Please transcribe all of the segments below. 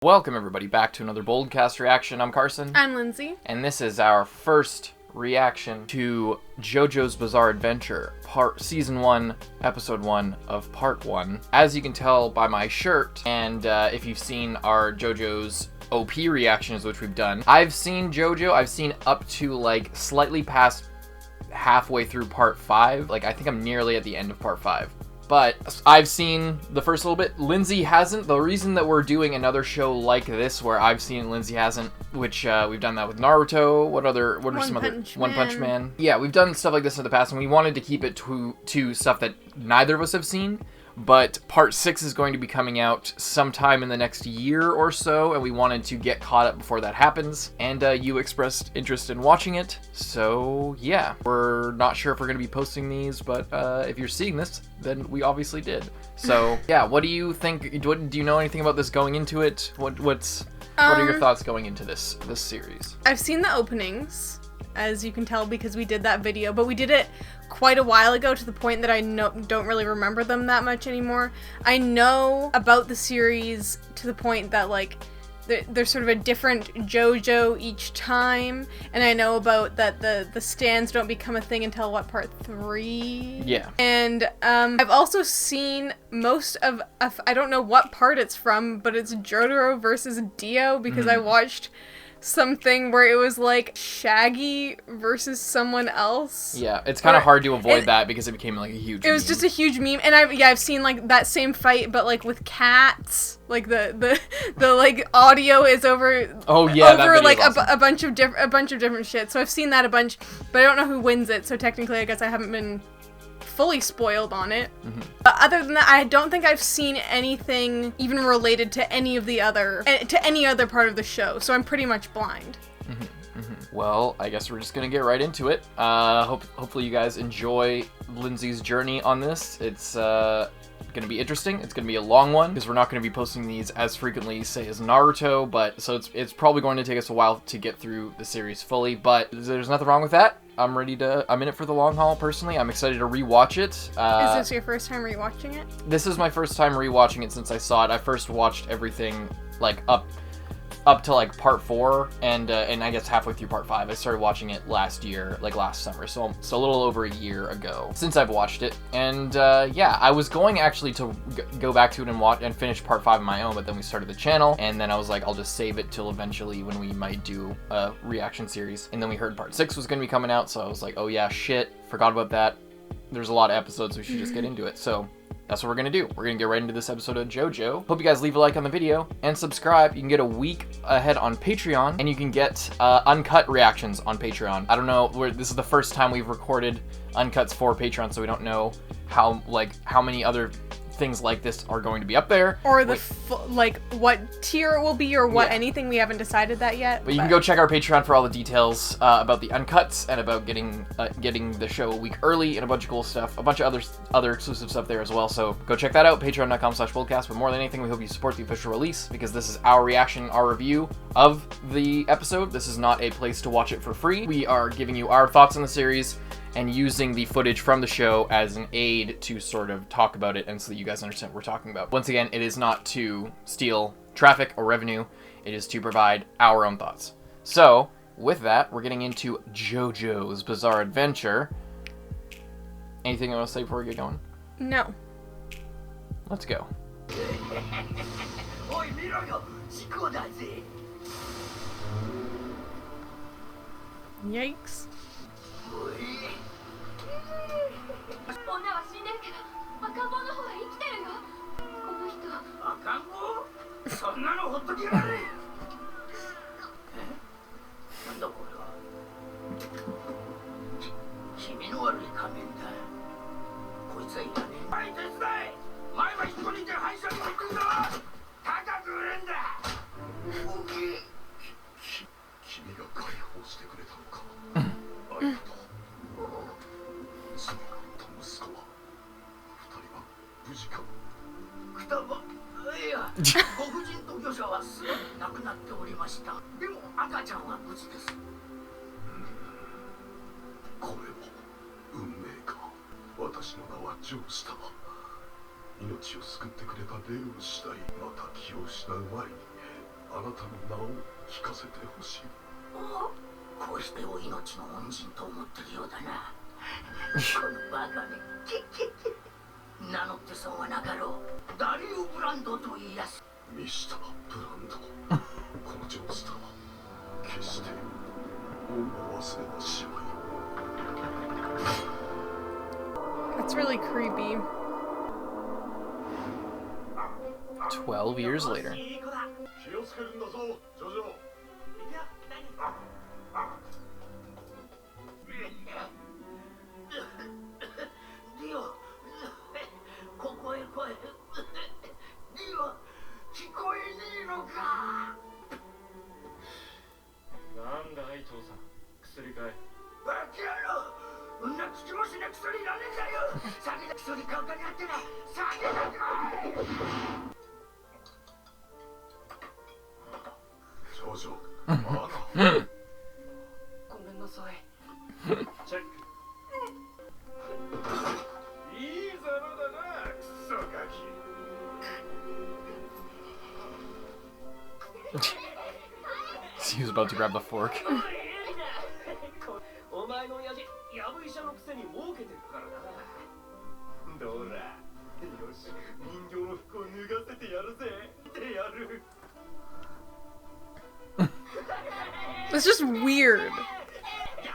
Welcome everybody back to another BOLDcast reaction. I'm Carson. I'm Lindsay. And this is our first reaction to Jojo's Bizarre Adventure, Season 1, Episode 1 of Part 1. As you can tell by my shirt, and if you've seen our Jojo's OP reactions, which we've done, I've seen Jojo, I've seen up to like slightly past halfway through Part 5. Like I think I'm nearly at the end of Part 5. But I've seen the first little bit. Lindsay hasn't. The reason that we're doing another show like this, where I've seen it, Lindsay hasn't, which we've done that with Naruto. What are some other? One Punch Man. Yeah, we've done stuff like this in the past, and we wanted to keep it to stuff that neither of us have seen. But Part 6 is going to be coming out sometime in the next year or so, and we wanted to get caught up before that happens. And you expressed interest in watching it, so yeah. We're not sure if we're going to be posting these, but if you're seeing this, then we obviously did. So yeah, what do you think? Do you know anything about this going into it? What are your thoughts going into this series? I've seen the openings, as you can tell, because we did that video, but we did it quite a while ago to the point that I don't really remember them that much anymore. I know about the series to the point that like there's sort of a different Jojo each time, and I know about that the stands don't become a thing until what, Part 3? Yeah. And I've also seen most of I don't know what part it's from, but it's Jojo versus Dio, because I watched something where it was like Shaggy versus someone else. Yeah, it's kind of hard to avoid that because it became like a huge meme. It was just a huge meme, and I've seen like that same fight, but like with cats. Like the like audio is over. Oh yeah, over like awesome. a bunch of different shit. So I've seen that a bunch, but I don't know who wins it. So technically, I guess I haven't been fully spoiled on it. But other than that, I don't think I've seen anything even related to any other part of the show, so I'm pretty much blind. Well, I guess we're just gonna get right into it. Hopefully you guys enjoy Lindsay's journey on this. It's gonna be interesting. It's gonna be a long one because we're not gonna be posting these as frequently, say, as Naruto, but so it's probably going to take us a while to get through the series fully, but there's nothing wrong with that. I'm in it for the long haul, personally. I'm excited to rewatch it. Is this your first time rewatching it? This is my first time rewatching it since I saw it. I first watched everything like up to like Part 4, and I guess halfway through Part 5. I started watching it last year, like last summer, so a little over a year ago since I've watched it. And yeah, I was going actually to go back to it and watch and finish Part 5 on my own, but then we started the channel, and then I was like, I'll just save it till eventually when we might do a reaction series. And then we heard Part 6 was going to be coming out, so I was like, oh yeah, shit, forgot about that. There's a lot of episodes, we should just get into it. So that's what we're gonna do. We're gonna get right into this episode of Jojo. Hope you guys leave a like on the video and subscribe. You can get a week ahead on Patreon, and you can get uncut reactions on Patreon. I don't know, this is the first time we've recorded uncuts for Patreon, so we don't know how many other things like this are going to be up there, or like what tier it will be, or what anything. We haven't decided that yet. But you can go check our Patreon for all the details about the uncuts and about getting the show a week early and a bunch of cool stuff, a bunch of other exclusive stuff there as well. So go check that out, patreon.com/BOLDcast. But more than anything, we hope you support the official release, because this is our reaction, our review of the episode. This is not a place to watch it for free. We are giving you our thoughts on the series and using the footage from the show as an aid to sort of talk about it, and so that you guys understand what we're talking about. Once again, it is not to steal traffic or revenue, it is to provide our own thoughts. So, with that, we're getting into Jojo's Bizarre Adventure. Anything you want to say before we get going? No. Let's go. Yikes. 女は死んでるけど赤ん坊の方は生きてるよ。この人赤ん坊？そんなのほっときやがれ。なんだこれは。気味の悪い仮面だ。こいつはいらねえ。はい、手伝え。前は引っこにいて反射に行くんだ。高く売るんだ。君が解放してくれたのか。ありがとう。その息子は二人は無事か。くたば、いや、ご婦人と御者はすでに亡くなっておりました。でも赤ちゃんは無事です。これも運命か。私の名はジョースター。命を救ってくれた霊をしたい。また気を失う前にあなたの名を聞かせてほしい。こうしてお命の恩人と思ってるようだな。このバカめ。名乗って損はなかろう。ダリオ・ブランドと言いやす。ミスター・ブランド。このジョースターは決して恩を忘れはしまい。That's really creepy. 12 years later. 気をつけるんだぞ、ジョジョ。リオ、ここへ来い。リオ、聞こえねえのか。なんだい父さん、薬かい。バカ野郎、んなつきもしな薬いらねえんだよ。酒だ、薬買うかにあってな。酒だかい。ジョジョ、まだ。ごめんなさい。チェック。いいざまだな、クソガキ。He was about to grab the fork. お前の親父、やぶ医者のくせに儲けてるからな。どら、よし、人形の服を脱がせてやるぜってやる。It's just weird. や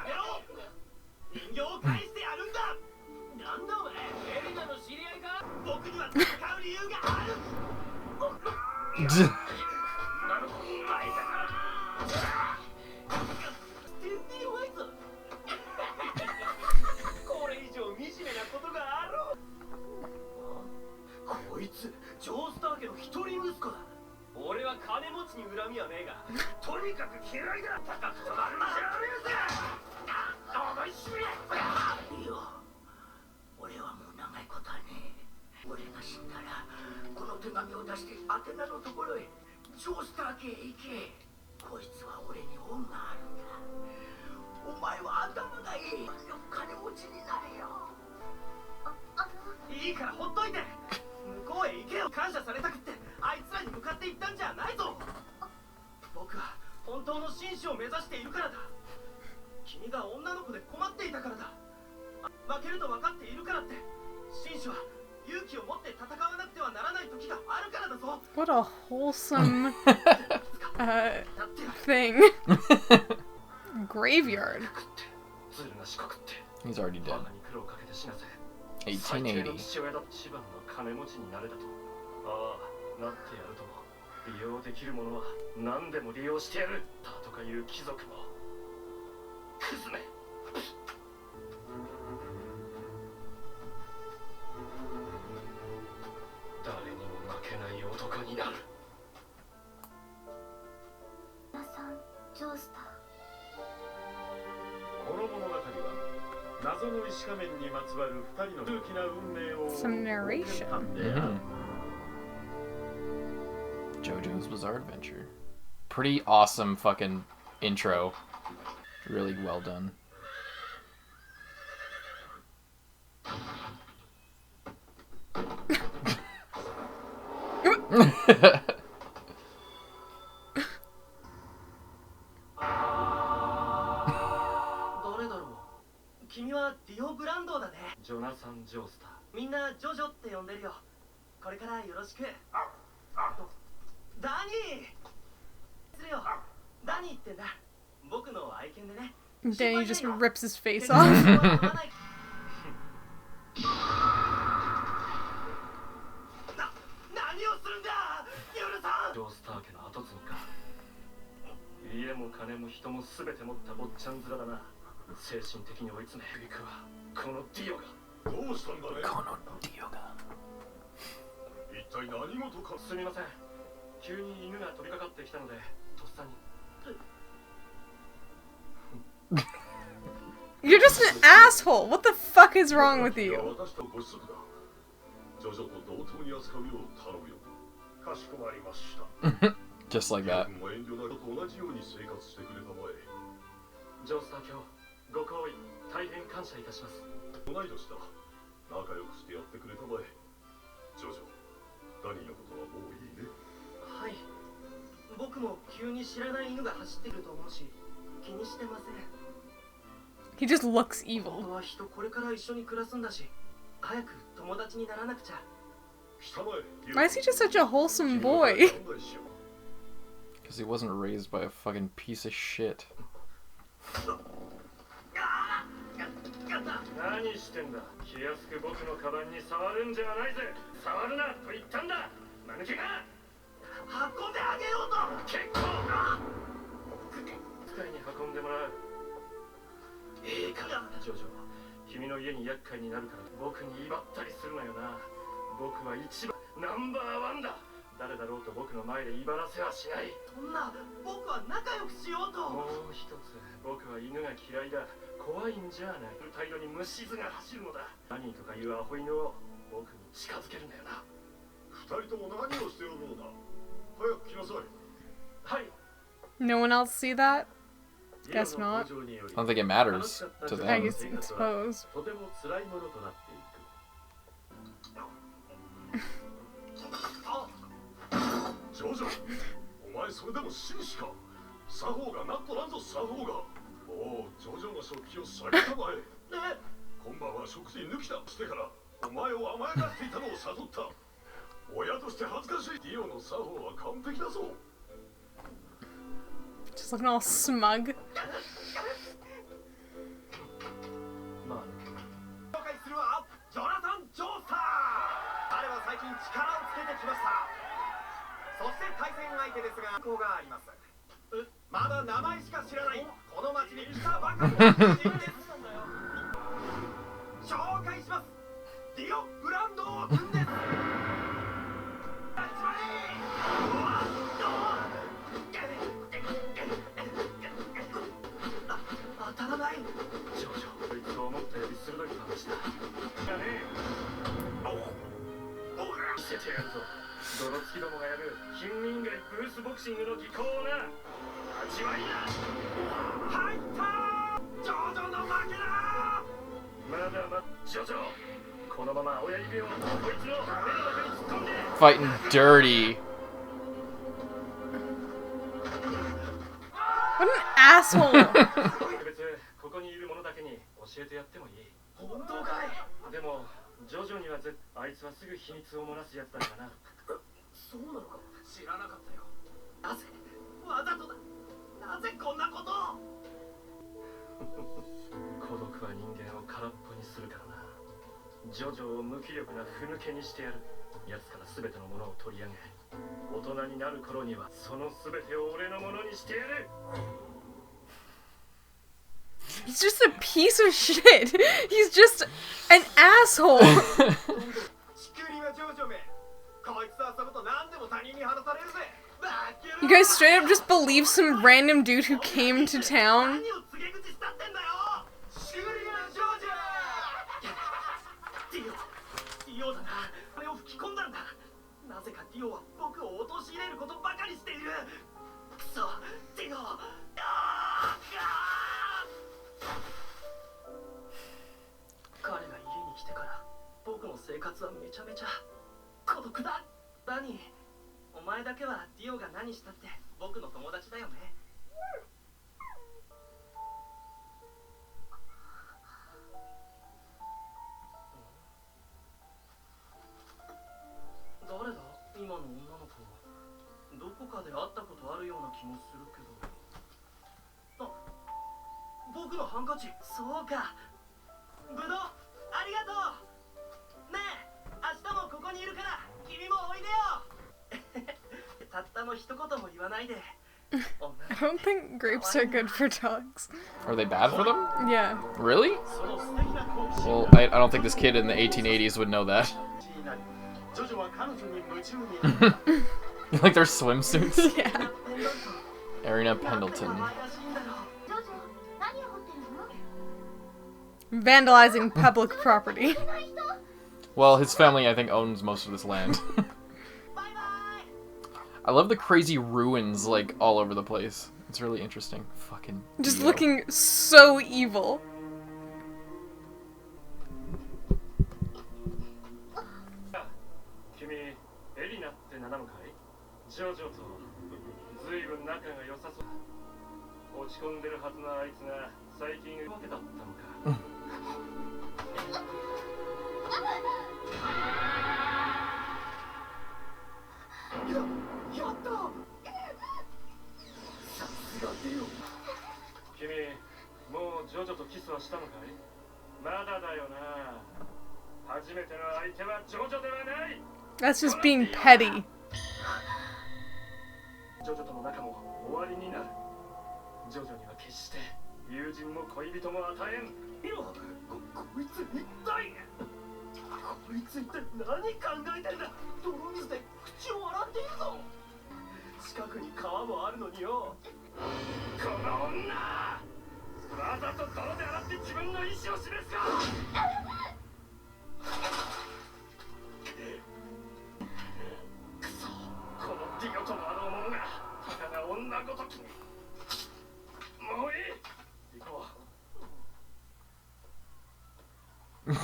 めろ！人形を返してやるんだ。なんだお前、エリナの知り合いか？僕には戦う理由がある。これ以上惨めなことがあろう。こいつ、ジョースター家の一人息子だ。俺は金持ちに恨みはねえが、とにかく嫌いだ。高く止まるんじゃねえぜ。思いしめ。リオ、俺はもう長いことはねえ。俺が死んだらこの手紙を出してアテナのところへ、ジョースター家へ行け。こいつは俺に恩があるんだ。お前は頭がいい。金持ちになれよ。いいからほっといて。向こうへ行けよ。感謝されたくってあいつらに向かって行ったんじゃないぞ。僕は本当の紳士を目指しているからだ。君が女の子で困っていたからだ。負けると分かっているからって、紳士は勇気を持って戦わなくてはならない時があるからだぞ。 What a wholesome thing. Graveyard. He's already dead. 1880. 父親だ。一番の金持ちになれたと。ああ、なってやるとも。利用できるものは何でも利用してやるだとかいう貴族もクズめ。誰にも負けない男になる。皆さん、ジョースター。この物語は謎の石仮面にまつわる二人の空気な運命を Some narration. Jojo's Bizarre Adventure. Pretty awesome fucking intro. Really well done.みんなジョジョって呼んでるよ。これからよろしく。ダニー。するよ。ダニーってんだ。僕の愛犬でね。 Danny just rips his face off. 何をするんだ、ユルさん。ジョースター家の後継ぎか。家も金も人も全て持った坊ちゃん面だな。精神的に追い詰めいくわ。このディオが。どうしたんだね。このディオが。一体何事か。すみません。急に犬が飛びかかってきたので、とっさに。You're just an asshole. What the fuck is wrong with you? 私とご子息だ。ジョジョと同等に扱うよう頼むよ。かしこまりました。Just like that. も遠慮なく同じように生活してくれたまえ。ジョースター卿、ご好意大変感謝いたします。同い年だ。仲良くしてやってくれたまえ。ジョジョ、ダニーのことはもういいね。はい。僕も急に知らない犬が走ってると思うし、気にしてません。 He just looks 本 evil. 当は人これから一緒に暮らすんだし、早く友達にならなくちゃ。 Why is he just such a wholesome boy? Because he wasn't raised by a fucking piece of shit. 何してんだ。気安く僕のカバンに触るんじゃないぜ。触るなと言ったんだ。間抜けが。運んであげようと。結構。使いに運んでもらう。いいかな、ジョジョ。君の家に厄介になるから僕に威張ったりするなよな。僕は一番ナンバーワンだ。誰だろうと僕の前で威張らせはしない。そんな、僕は仲良くしようと。もう一つ、僕は犬が嫌いだ。怖いんじゃない。大量に虫唾が走るのだ。何とかいうアホ犬を僕に近づけるんだよな。二人とも何をしておるのだ。早く来なさい。はい。 No one else see that? Guess not. I don't think it matters to I them. guess suppose. とても辛いものとなっていく。ジョジョ、お前それでも紳士か。作法がなんとなんぞ作法が。おお、ジョジョの食器を下げたまえ。今晩は食事抜きだしてからお前を甘やかしていたのを悟った。親として恥ずかしい。ディオの作法は完璧だぞ。 Just looking all smug. まあ、紹介するわ、ジョナサン・ジョースター。彼は最近力をつけてきました。そして対戦相手ですが、こうがあります。まだ名前しか知らないこの町に来たばかりの人です。紹介します。ディオ・ブランドー君です。当たらない。ジョジョ、こいつを思ったより鋭いパンチだ。がね見せてやるぞ。泥付きどもがやる近隣外ブースボクシングの技巧をな。味わいな。入ったー。ジョジョの負けだー。まだジョジョ。このまま親指をこいつの目の中に突っ込んで。 Fighting dirty. What an asshole! 特別ここにいる者だけに教えてやってもいい。本当かい。でもジョジョにはあいつはすぐ秘密を漏らすやつだからな。そうなのか。知らなかったよ。なぜわざとだ。なぜこんなことを。孤独は人間を空っぽにするからな。ジョジョを無気力なふぬけにしてやる。奴から全てのものを取り上げ、大人になる頃にはその全てを俺のものにしてやる。 He's just a piece of shit. He's just an asshole. 地球にはジョジョめ。こいつと遊ぶと何でも他人に話されるぜ。 You guys straight up just believe some random dude who came to town? 何を告げ口したってんだよ。シュリアジョージャー。ディオだな。あれを吹き込んだんだ。なぜかディオは僕を陥れることばかりしている。クソディオ。彼が家に来てから僕の生活はめちゃめちゃ孤独だ。ダニー、お前だけはディオが何したって僕の友達だよね。誰だ今の女の子。どこかで会ったことあるような気もするけど。あ、僕のハンカチ。そうか。ブドウありがとう。ねえ、明日もここにいるから君もおいでよ。たったの一言も言わないで。 I don't think grapes are good for dogs. Are they bad for them? Yeah. Really? その素敵な好奇心。 Well, I don't think this kid in the 1880s would know that. ジョジョは彼女に夢中に。 Like their swimsuits? Yeah. Arena Pendleton. ジョジョ、何を掘ってるの？ Vandalizing public property. Well, his family, I think, owns most of this land. I love the crazy ruins, like, all over the place. It's really interesting. Fucking Just Dio. looking so evil. 君エリナって名なのかい？ジョジョとず仲が良さそう。落ち込んでるはずのあいつが最近動けだったのか。やった。さすがデオ。君、もうジョジョとキスはしたのかい？まだだよな。初めての相手はジョジョではない。 That's just being petty. ジョジョとの仲も終わりになる。ジョジョには決して友人も恋人も与えん。ヒロ、こいつ一体。こいつ一体何考えてんだ。泥水で口を洗っているぞ。近くに川もあるのによ。この女、わざと泥で洗って自分の意志を示すか。くそ、このディオとのあろう者がたかが女ごときに。もういい、行こう。おい、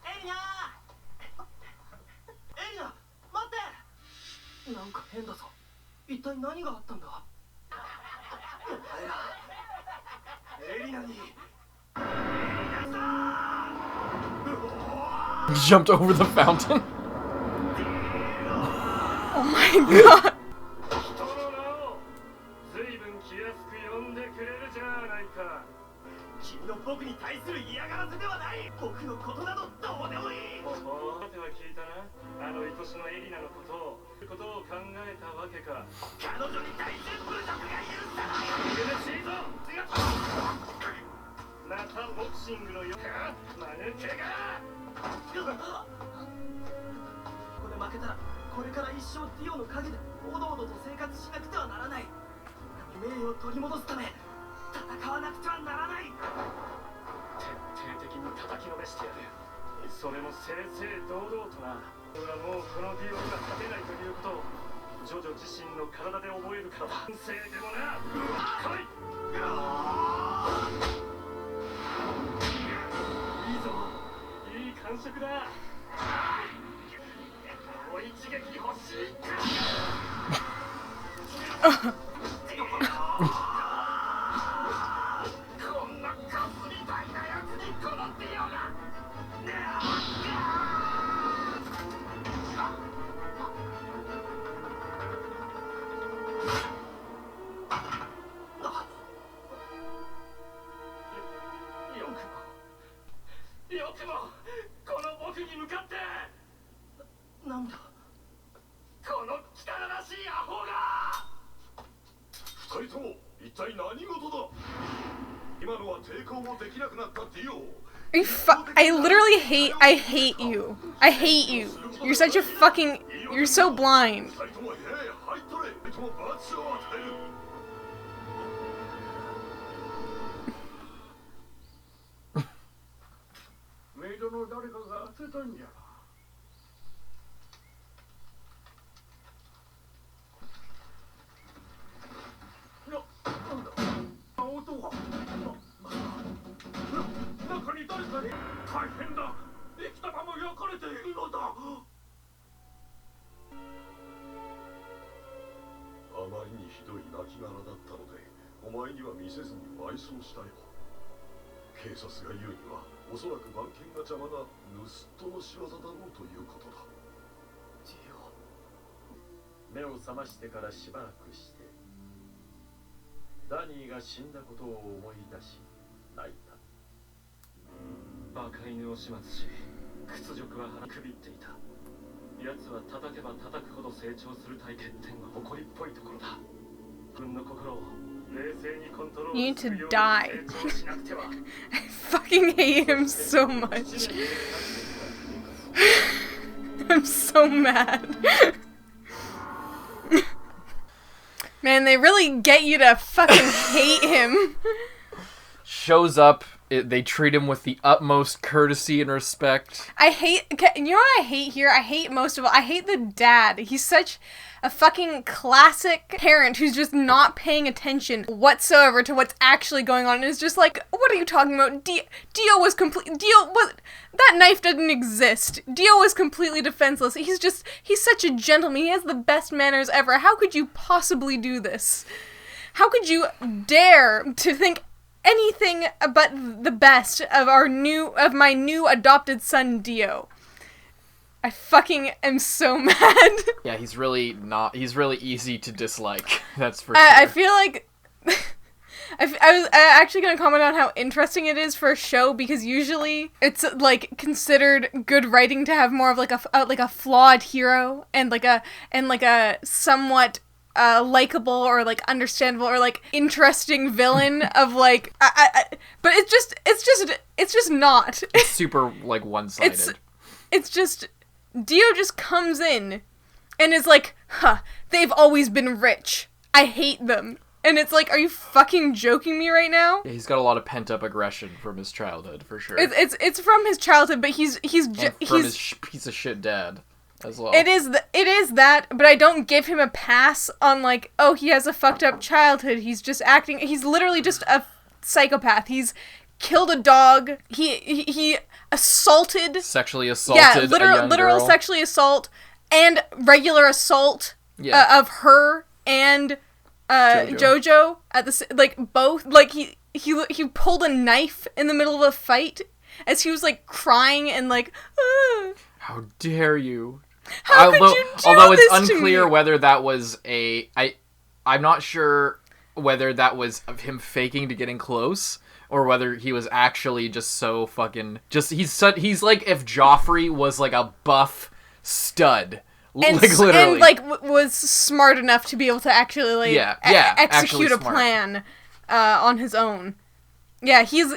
エリナ。エリナ、待って。なんか変だぞ。一体何があったんだ。お前らエリナに。 Jumped over the fountain. Oh my god. 人の名を随分気安く呼んでくれるじゃないか。君の僕に対する嫌がらせではない。僕のことなどどうでもいい。おお、さては聞いたな。あの愛しのエリナのことを考えたわけか。彼女に対する侮辱が許さない。苦しいぞ。またボクシングのよか、マヌケが。ここで負けたらこれから一生ディオの陰でおどおどと生活しなくてはならない。名誉を取り戻すため戦わなくてはならない。徹底的に叩きのめしてやる。それも正々堂々とな。俺はもうこのディオが勝てないということをジョジョ自身の体で覚えるからだ。せいでもな。来い。いいぞ、いい感触だ。もう一撃欲しい。こんなカスみたいなやつにこのディオが。よくもこの僕に向かって。なんだこの汚らしいアホが。二人とも一体何事だ。今のは抵抗もできなくなったディオ。I literally hate you. I hate you. You're such a fucking, you're so blind. 二人とも部屋へ入っとれ。二人とも罰を与える。メイドの誰かが当てたんじゃ。なんだ音が。中に誰かに。大変だ、生きたまま焼かれているのだ。あまりにひどい亡骸だったのでお前には見せずに埋葬したよ。警察が言うにはおそらく番犬が邪魔な盗人の仕業だろうということだ。ジオ、目を覚ましてからしばらくしてダニーが死んだことを思い出し泣いた。馬鹿犬を始末し屈辱は腹くびっていた。奴は叩けば叩くほど成長する体欠点は誇りっぽいところだ。自分の心を冷静にコントロール You need する to ように die. 成長しなくては。I fucking hate him so much. I'm so mad. Man, they really get you to fucking hate him. Shows up They treat him with the utmost courtesy and respect. You know what I hate here? I hate most of all, I hate the dad. He's such a fucking classic parent who's just not paying attention whatsoever to what's actually going on. And is just like, what are you talking about? Dio was that knife didn't exist. Dio was completely defenseless. He's such a gentleman. He has the best manners ever. How could you possibly do this? How could you dare to think anything but the best of my new adopted son Dio? I fucking am so mad. Yeah, he's really easy to dislike. That's for sure. I feel like I was actually going to comment on how interesting it is for a show, because usually it's like considered good writing to have more of like a flawed hero and like a somewhat likable or like understandable or like interesting villain of like but it's just not. It's super like one-sided. It's just Dio just comes in and is like, they've always been rich. I hate them. And it's like, are you fucking joking me right now? Yeah, he's got a lot of pent-up aggression from his childhood, for sure. It's from his childhood, but he's from his piece of shit dad as well. It is that, but I don't give him a pass on like, oh, he has a fucked up childhood. He's literally just a psychopath. He's killed a dog. He sexually assaulted a young literal girl. Sexually assault and regular assault of her and Jojo at the like both, like he pulled a knife in the middle of a fight as he was like crying and like how dare you? How could you do although it's this to unclear me? whether that was I'm not sure whether that was of him faking to getting close, or whether he was actually just so fucking he's like if Joffrey was like a buff stud. And, like literally. And like was smart enough to be able to actually like execute a plan on his own. Yeah, he's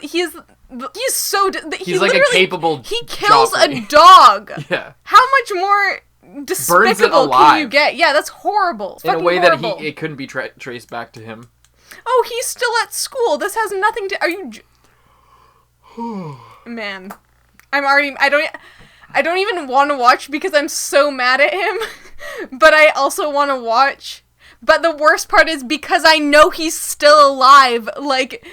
so he's like a capable he kills Joffrey. A dog. Yeah. How much more despicable can you get? Yeah, that's horrible. It's in a way horrible. that it couldn't be traced back to him. Oh, he's still at school. This has nothing to. Are you? Man, I don't even want to watch because I'm so mad at him, but I also want to watch. But the worst part is because I know he's still alive. Like,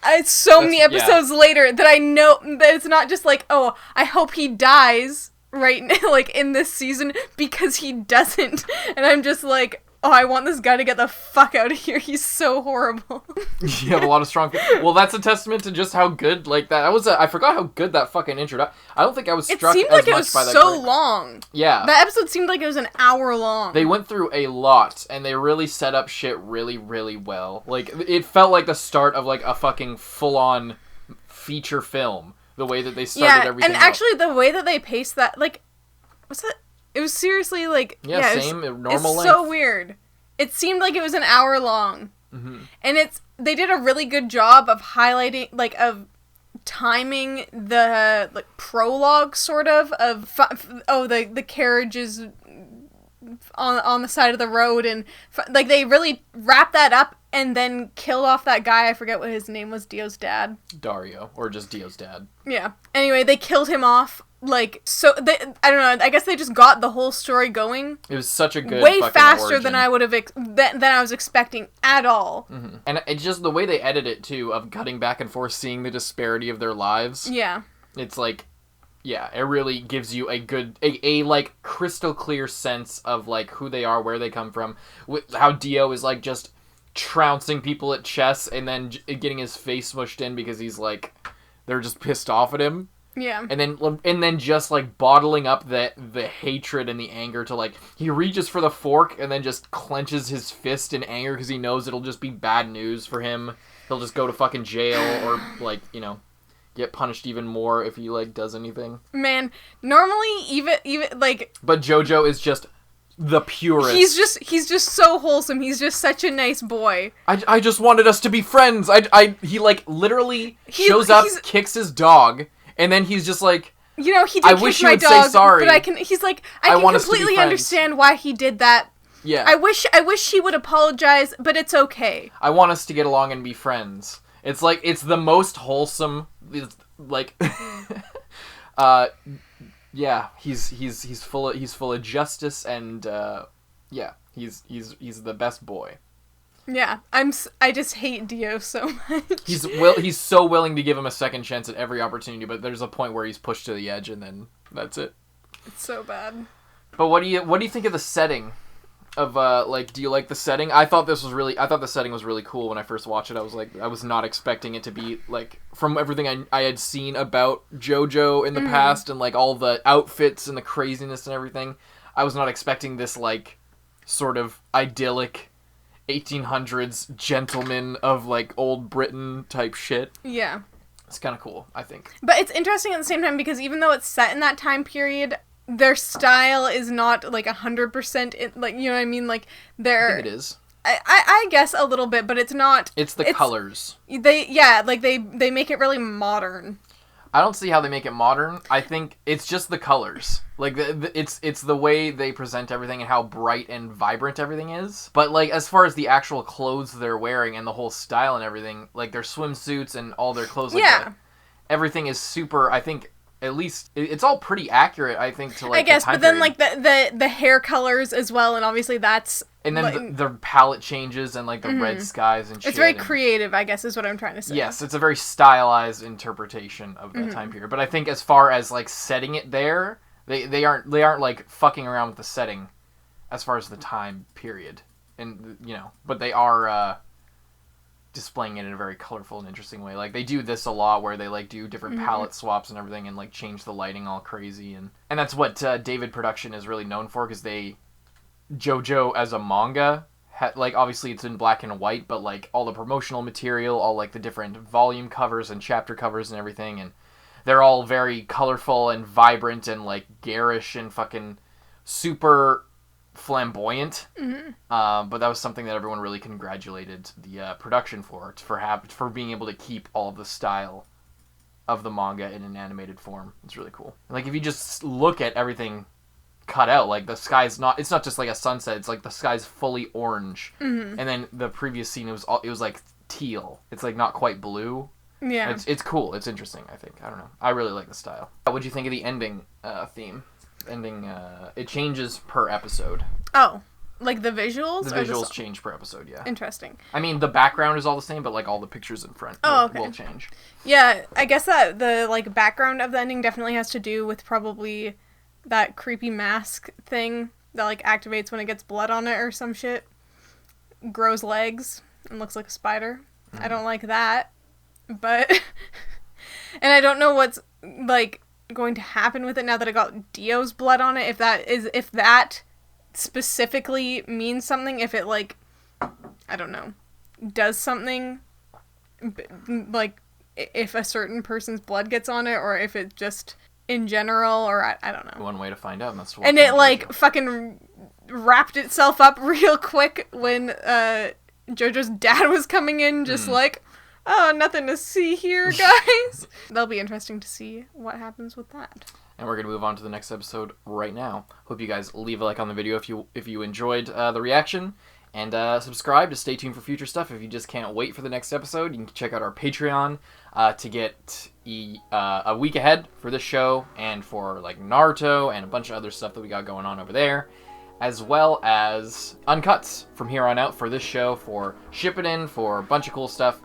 many episodes later that I know that it's not just like, oh, I hope he dies right now, like in this season, because he doesn't. And I'm just like, oh, I want this guy to get the fuck out of here. He's so horrible. You have a lot of strong... Well, that's a testament to just how good, like, that was I forgot how good that fucking intro... I don't think I was struck as much by that. It seemed like it was so long. Yeah. That episode seemed like it was an hour long. They went through a lot, and they really set up shit really, really well. Like, it felt like the start of, like, a fucking full-on feature film. The way that they started everything and actually the way that they paced that, like... What's that? It was seriously like normal it's length. So weird. It seemed like it was an hour long, and they did a really good job of highlighting, like of timing the like prologue sort of the carriages on the side of the road, and like they really wrapped that up and then killed off that guy. I forget what his name was. Dio's dad. Dario, or just Dio's dad. Yeah. Anyway, they killed him off. Like, so, I don't know, I guess they just got the whole story going. It was such a good way faster origin. than I would have, than I was expecting at all. Mm-hmm. And it's just the way they edit it, too, of cutting back and forth, seeing the disparity of their lives. Yeah. It's like, yeah, it really gives you a good, a like, crystal clear sense of, like, who they are, where they come from, how Dio is, like, just trouncing people at chess, and then getting his face smushed in because he's, like, they're just pissed off at him. Yeah. And then just, like, bottling up the hatred and the anger to, like, he reaches for the fork and then just clenches his fist in anger because he knows it'll just be bad news for him. He'll just go to fucking jail or, like, you know, get punished even more if he, like, does anything. Man, normally even, like... But Jojo is just the purest. He's just so wholesome. He's just such a nice boy. I just wanted us to be friends. He, like, literally shows up, kicks his dog... And then he's just like, you know, he did kick my dog, sorry, but I can completely understand why he did that. Yeah. I wish he would apologize, but it's okay. I want us to get along and be friends. It's like, it's the most wholesome, like, yeah, he's full of justice, and, yeah, he's the best boy. Yeah, I just hate Dio so much. He's so willing to give him a second chance at every opportunity, but there's a point where he's pushed to the edge, and then that's it. It's so bad. But what do you think of the setting? Of like, do you like the setting? I thought the setting was really cool when I first watched it. I was not expecting it to be like, from everything I had seen about JoJo in the past, and like all the outfits and the craziness and everything. I was not expecting this like sort of idyllic 1800s gentleman of like old Britain type shit. Yeah. It's kind of cool, I think. But it's interesting at the same time because even though it's set in that time period, their style is not like 100% like, you know what I mean? Like I think it is. I guess a little bit, but it's not. It's the colors. They make it really modern. I don't see how they make it modern. I think it's just the colors. Like, it's the way they present everything and how bright and vibrant everything is. But, like, as far as the actual clothes they're wearing and the whole style and everything, like, their swimsuits and all their clothes, like that, everything is super, I think, at least, it's all pretty accurate, I think, to, like, I guess, the time but then, period. like, the hair colors as well, and obviously that's... And then like, the palette changes and, like, the red skies and shit. It's very creative, I guess, is what I'm trying to say. Yes, it's a very stylized interpretation of that time period. But I think as far as, like, setting it there, they aren't, like, fucking around with the setting as far as the time period. And, you know, but they are displaying it in a very colorful and interesting way. Like, they do this a lot where they, like, do different palette swaps and everything and, like, change the lighting all crazy. And that's what David Production is really known for, because JoJo as a manga, like, obviously it's in black and white, but, like, all the promotional material, all, like, the different volume covers and chapter covers and everything, and they're all very colorful and vibrant and, like, garish and fucking super flamboyant. But that was something that everyone really congratulated the production for being able to keep all of the style of the manga in an animated form. It's really cool. Like, if you just look at everything cut out, like, the sky's it's not just like a sunset, it's like the sky's fully orange, and then the previous scene it was like teal. It's like not quite blue. Yeah, it's cool. It's interesting. I think, I don't know, I really like the style. What'd you think of the ending theme? It changes per episode. Oh, like the visuals? The visuals change per episode, yeah. Interesting. I mean, the background is all the same, but, like, all the pictures in front will change. Yeah, I guess that the, like, background of the ending definitely has to do with probably that creepy mask thing that, like, activates when it gets blood on it or some shit. Grows legs and looks like a spider. I don't like that. But... and I don't know what's, like, going to happen with it now that it got Dio's blood on it. If that specifically means something, if it, like, I don't know, does something, like, if a certain person's blood gets on it, or if it just in general, or I don't know. One way to find out, and that's and it, like, fucking wrapped itself up real quick when Jojo's dad was coming in, just like, oh, nothing to see here, guys. That'll be interesting to see what happens with that. And we're going to move on to the next episode right now. Hope you guys leave a like on the video if you enjoyed the reaction. And subscribe to stay tuned for future stuff. If you just can't wait for the next episode, you can check out our Patreon to get a week ahead for this show and for, like, Naruto and a bunch of other stuff that we got going on over there. As well as uncuts from here on out for this show, for Shippuden, for a bunch of cool stuff.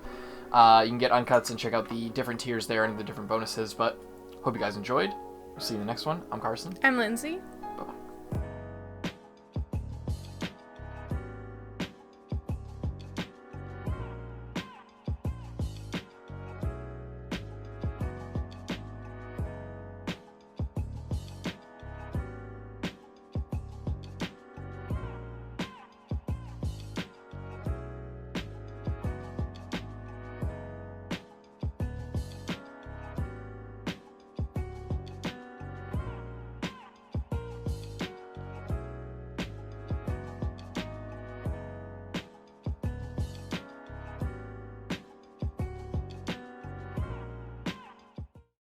You can get uncuts and check out the different tiers there and the different bonuses. But hope you guys enjoyed. We'll see you in the next one. I'm Carson. I'm Lindsay.